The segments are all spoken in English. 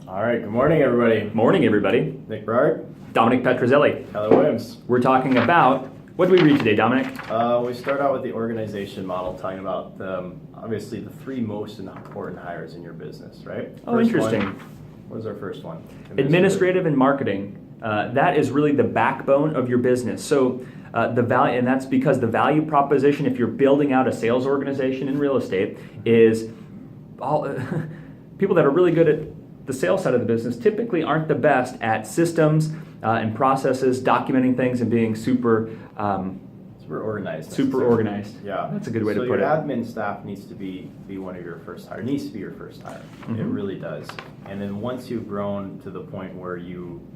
All right, good morning, everybody. Morning, everybody. Nick Berard. Dominic Pettruzzelli. Keller Williams. We're talking about, what did we read today, Dominic? We start out with the organization model, talking about obviously the three most important hires in your business, right? Oh, interesting. What was our first one? Administrative and marketing. That is really the backbone of your business. So the value, and that's because the value proposition, if you're building out a sales organization in real estate, is all people that are really good at the sales side of the business typically aren't the best at systems and processes, documenting things, and being super organized. Super organized. Yeah, that's a good way to put it. So your admin staff needs to be one of your first hire. Needs to be your first hire. Mm-hmm. It really does. And then once you've grown to the point where you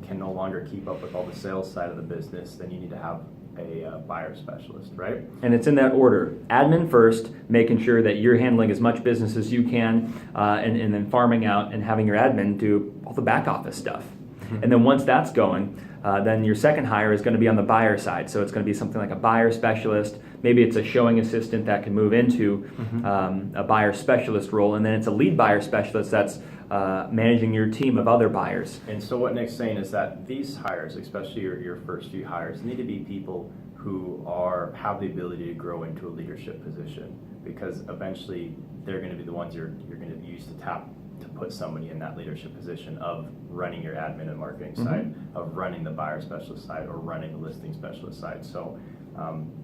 can no longer keep up with all the sales side of the business, then you need to have a buyer specialist, right? And it's in that order. Admin first, making sure that you're handling as much business as you can, and then farming out and having your admin do all the back office stuff. Mm-hmm. And then once that's going, then your second hire is going to be on the buyer side. So it's going to be something like a buyer specialist. Maybe it's a showing assistant that can move into a buyer specialist role. And then it's a lead buyer specialist that's managing your team of other buyers. And so what Nick's saying is that these hires, especially your first few hires, need to be people who have the ability to grow into a leadership position, because eventually they're going to be the ones you're going to use to put somebody in that leadership position of running your admin and marketing side, of running the buyer specialist side, or running the listing specialist side. So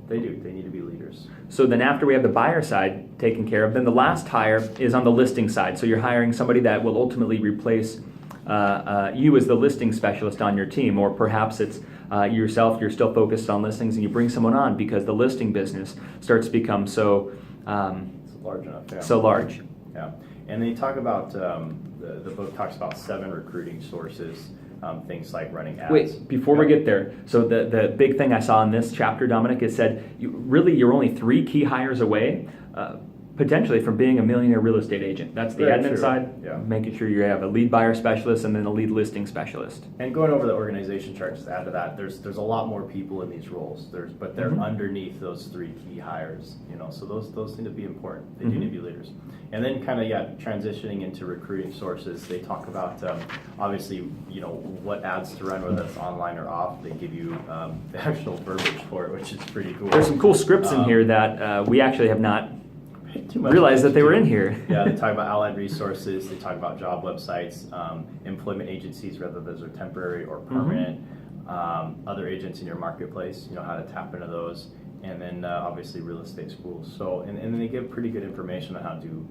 they need to be leaders. So then after we have the buyer side taken care of, then the last hire is on the listing side. So you're hiring somebody that will ultimately replace you as the listing specialist on your team, or perhaps it's yourself, you're still focused on listings and you bring someone on because the listing business starts to become so large enough. Yeah. So large. Yeah. And then you talk about, the book talks about 7 recruiting sources, things like running ads. Wait, before we get there, so the big thing I saw in this chapter, Dominic, it said you're only 3 key hires away, potentially, from being a millionaire real estate agent. That's the admin side, making sure you have a lead buyer specialist and then a lead listing specialist. And going over the organization chart, just to add to that, there's a lot more people in these roles. But they're underneath those 3 key hires. So those need to be important. They need to be leaders. And then transitioning into recruiting sources, they talk about obviously what ads to run, whether that's online or off. They give you the actual verbiage for it, which is pretty cool. There's some cool scripts in here that we actually have not realized that they were in here. Yeah, they talk about allied resources, they talk about job websites, employment agencies, whether those are temporary or permanent, other agents in your marketplace, how to tap into those, and then obviously real estate schools. So, and then they give pretty good information on how to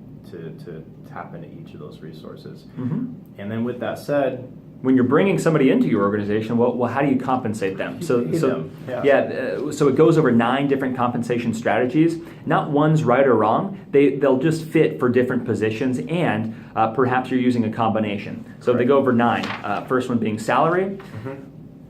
tap into each of those resources. And then with that said, when you're bringing somebody into your organization, well, how do you compensate them? So it goes over 9 different compensation strategies. Not one's right or wrong. They'll just fit for different positions, and perhaps you're using a combination. So they go over 9. First one being salary,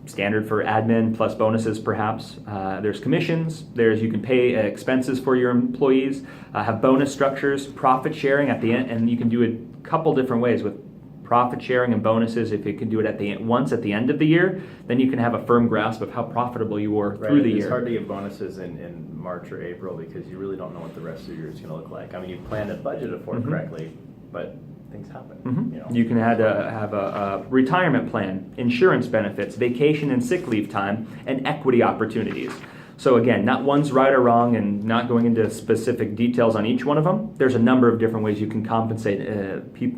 standard for admin plus bonuses, perhaps. There's commissions. You can pay expenses for your employees. Have bonus structures, profit sharing at the end, and you can do it a couple different ways with profit sharing and bonuses. If you can do it once at the end of the year, then you can have a firm grasp of how profitable you were through the year. It's hard to give bonuses in March or April because you really don't know what the rest of the year is going to look like. I mean, you planned and budgeted for it correctly, but things happen. You can have a retirement plan, insurance benefits, vacation and sick leave time, and equity opportunities. So again, not one's right or wrong, and not going into specific details on each one of them. There's a number of different ways you can compensate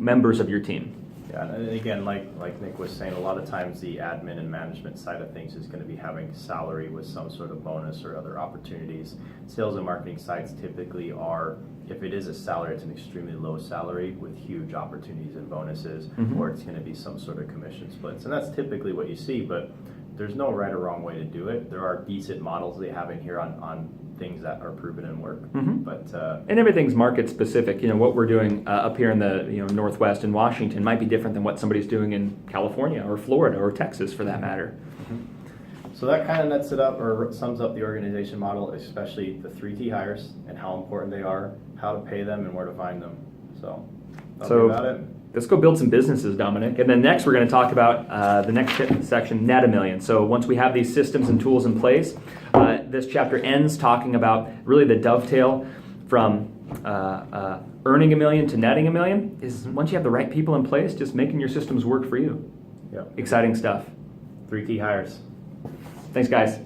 members of your team. Yeah, and again, like Nick was saying, a lot of times the admin and management side of things is going to be having salary with some sort of bonus or other opportunities. Sales and marketing sides typically are, if it is a salary, it's an extremely low salary with huge opportunities and bonuses, or it's going to be some sort of commission splits. And that's typically what you see, but there's no right or wrong way to do it. There are decent models they have in here on things that are proven and work, but and everything's market specific. What we're doing up here in the Northwest in Washington might be different than what somebody's doing in California or Florida or Texas, for that matter. So that kind of nets it up, or sums up the organization model, especially the 3 key hires and how important they are, how to pay them, and where to find them. So that'll be about it. Let's go build some businesses, Dominic. And then next we're going to talk about the next section, net a million. So once we have these systems and tools in place, this chapter ends talking about really the dovetail from earning $1 million to netting $1 million is once you have the right people in place, just making your systems work for you. Yep. Exciting stuff. 3 key hires. Thanks, guys.